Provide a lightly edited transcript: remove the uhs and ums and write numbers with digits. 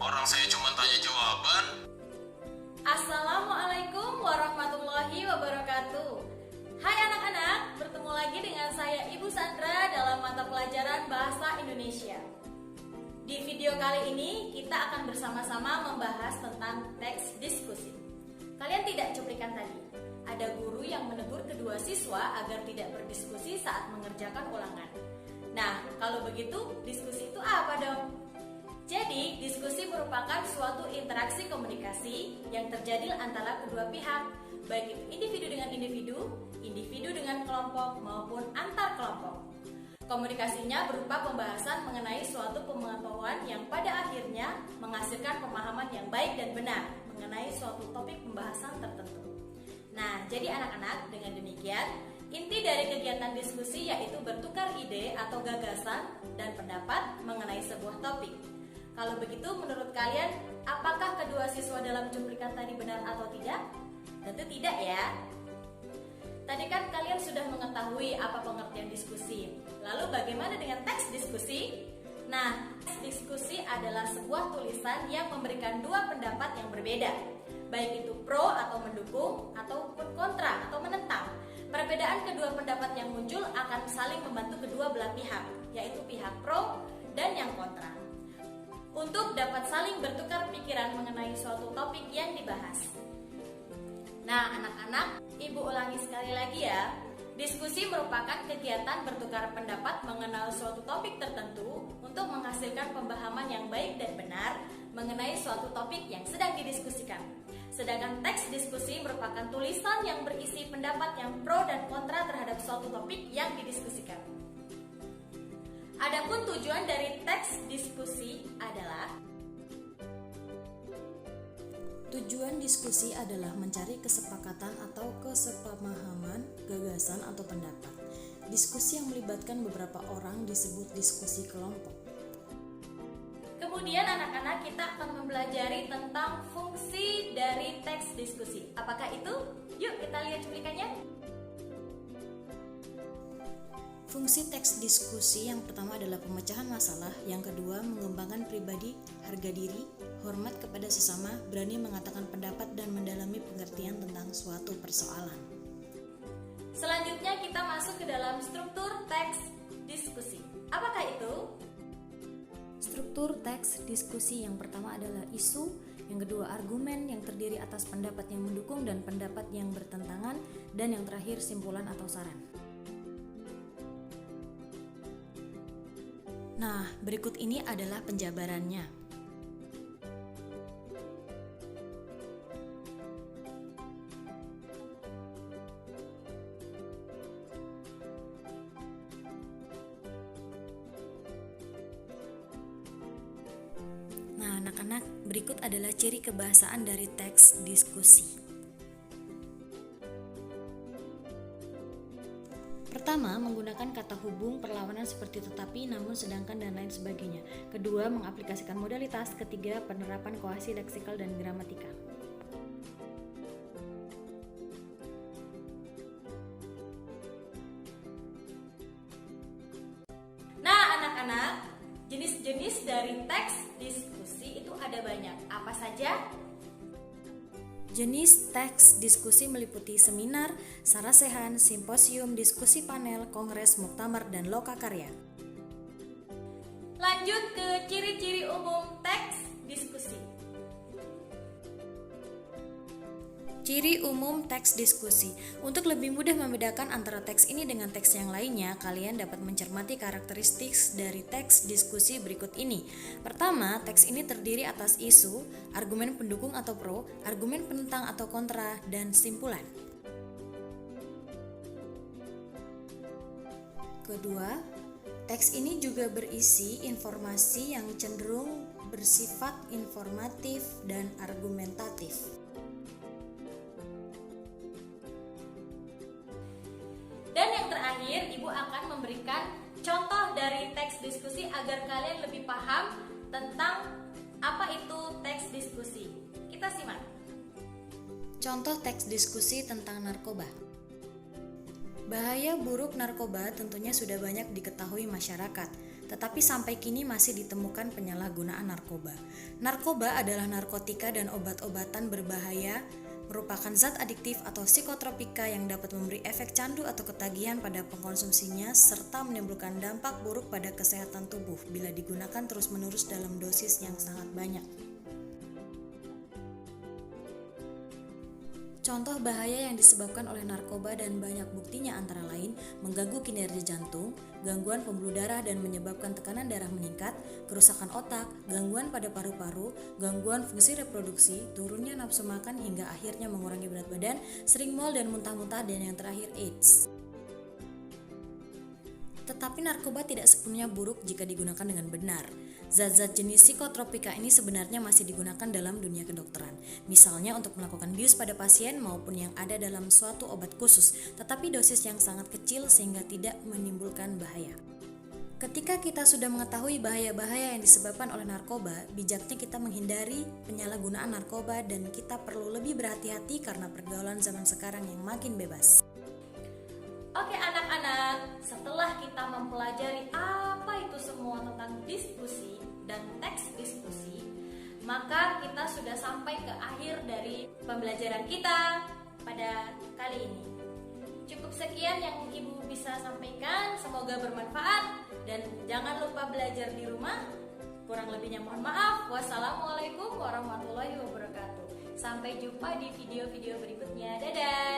Orang saya cuma tanya jawaban. Assalamualaikum warahmatullahi wabarakatuh. Hai anak-anak, bertemu lagi dengan saya Ibu Sandra dalam mata pelajaran Bahasa Indonesia. Di video kali ini kita akan bersama-sama membahas tentang teks diskusi. Kalian tidak cuplikan tadi? Ada guru yang menegur kedua siswa agar tidak berdiskusi saat mengerjakan ulangan. Nah, kalau begitu diskusi itu apa dong? Jadi, diskusi merupakan suatu interaksi komunikasi yang terjadi antara kedua pihak, baik itu individu dengan individu, individu dengan kelompok, maupun antar kelompok. Komunikasinya berupa pembahasan mengenai suatu pengetahuan yang pada akhirnya menghasilkan pemahaman yang baik dan benar mengenai suatu topik pembahasan tertentu. Nah, jadi anak-anak, dengan demikian, inti dari kegiatan diskusi yaitu bertukar ide atau gagasan dan pendapat mengenai sebuah topik. Kalau begitu, menurut kalian, apakah kedua siswa dalam cuplikan tadi benar atau tidak? Tentu tidak ya. Tadi kan kalian sudah mengetahui apa pengertian diskusi. Lalu bagaimana dengan teks diskusi? Nah, teks diskusi adalah sebuah tulisan yang memberikan dua pendapat yang berbeda, baik itu pro atau mendukung ataupun kontra atau menentang. Perbedaan kedua pendapat yang muncul akan saling membantu kedua belah pihak, yaitu pihak pro dan yang kontra, untuk dapat saling bertukar pikiran mengenai suatu topik yang dibahas. Nah, anak-anak, Ibu ulangi sekali lagi ya. Diskusi merupakan kegiatan bertukar pendapat mengenai suatu topik tertentu untuk menghasilkan pemahaman yang baik dan benar mengenai suatu topik yang sedang didiskusikan. Sedangkan teks diskusi merupakan tulisan yang berisi pendapat yang pro dan kontra terhadap suatu topik yang didiskusikan. Adapun tujuan dari teks diskusi adalah mencari kesepakatan atau kesepamahaman, gagasan atau pendapat. Diskusi yang melibatkan beberapa orang disebut diskusi kelompok. Kemudian anak-anak, kita akan mempelajari tentang fungsi dari teks diskusi. Apakah itu? Yuk kita lihat cuplikannya. Fungsi teks diskusi yang pertama adalah pemecahan masalah, yang kedua mengembangkan pribadi, harga diri, hormat kepada sesama, berani mengatakan pendapat dan mendalami pengertian tentang suatu persoalan. Selanjutnya kita masuk ke dalam struktur teks diskusi. Apakah itu? Struktur teks diskusi yang pertama adalah isu, yang kedua argumen yang terdiri atas pendapat yang mendukung dan pendapat yang bertentangan, dan yang terakhir simpulan atau saran. Nah, berikut ini adalah penjabarannya. Nah, anak-anak, berikut adalah ciri kebahasaan dari teks diskusi. Pertama, menggunakan kata hubung, perlawanan seperti tetapi, namun, sedangkan, dan lain sebagainya. Kedua, mengaplikasikan modalitas. Ketiga, penerapan kohesi leksikal dan gramatika. Nah, anak-anak, jenis-jenis dari teks diskusi itu ada banyak. Apa saja? Jenis teks diskusi meliputi seminar, sarasehan, simposium, diskusi panel, kongres, muktamar, dan lokakarya. Lanjut ke ciri-ciri umum teks diskusi. Ciri umum teks diskusi. Untuk lebih mudah membedakan antara teks ini dengan teks yang lainnya, kalian dapat mencermati karakteristik dari teks diskusi berikut ini. Pertama, teks ini terdiri atas isu, argumen pendukung atau pro, argumen penentang atau kontra, dan simpulan. Kedua, teks ini juga berisi informasi yang cenderung bersifat informatif dan argumentatif. Dan yang terakhir, Ibu akan memberikan contoh dari teks diskusi agar kalian lebih paham tentang apa itu teks diskusi. Kita simak. Contoh teks diskusi tentang narkoba. Bahaya buruk narkoba tentunya sudah banyak diketahui masyarakat. tetapi sampai kini masih ditemukan penyalahgunaan narkoba. Narkoba adalah narkotika dan obat-obatan berbahaya, merupakan zat adiktif atau psikotropika yang dapat memberi efek candu atau ketagihan pada pengkonsumsinya serta menimbulkan dampak buruk pada kesehatan tubuh bila digunakan terus-menerus dalam dosis yang sangat banyak. Contoh bahaya yang disebabkan oleh narkoba dan banyak buktinya antara lain mengganggu kinerja jantung, gangguan pembuluh darah dan menyebabkan tekanan darah meningkat, kerusakan otak, gangguan pada paru-paru, gangguan fungsi reproduksi, turunnya nafsu makan hingga akhirnya mengurangi berat badan, sering mual dan muntah-muntah, dan yang terakhir AIDS. Tetapi narkoba tidak sepenuhnya buruk jika digunakan dengan benar. Zat-zat jenis psikotropika ini sebenarnya masih digunakan dalam dunia kedokteran, misalnya untuk melakukan bius pada pasien maupun yang ada dalam suatu obat khusus, tetapi dosis yang sangat kecil sehingga tidak menimbulkan bahaya. Ketika kita sudah mengetahui bahaya-bahaya yang disebabkan oleh narkoba, bijaknya kita menghindari penyalahgunaan narkoba dan kita perlu lebih berhati-hati karena pergaulan zaman sekarang yang makin bebas. Oke anak-anak, setelah kita mempelajari apa itu semua tentang diskusi dan teks diskusi, maka kita sudah sampai ke akhir dari pembelajaran kita pada kali ini. Cukup sekian yang Ibu bisa sampaikan, semoga bermanfaat dan jangan lupa belajar di rumah. Kurang lebihnya mohon maaf. Wassalamualaikum warahmatullahi wabarakatuh. Sampai jumpa di video-video berikutnya. Dadah.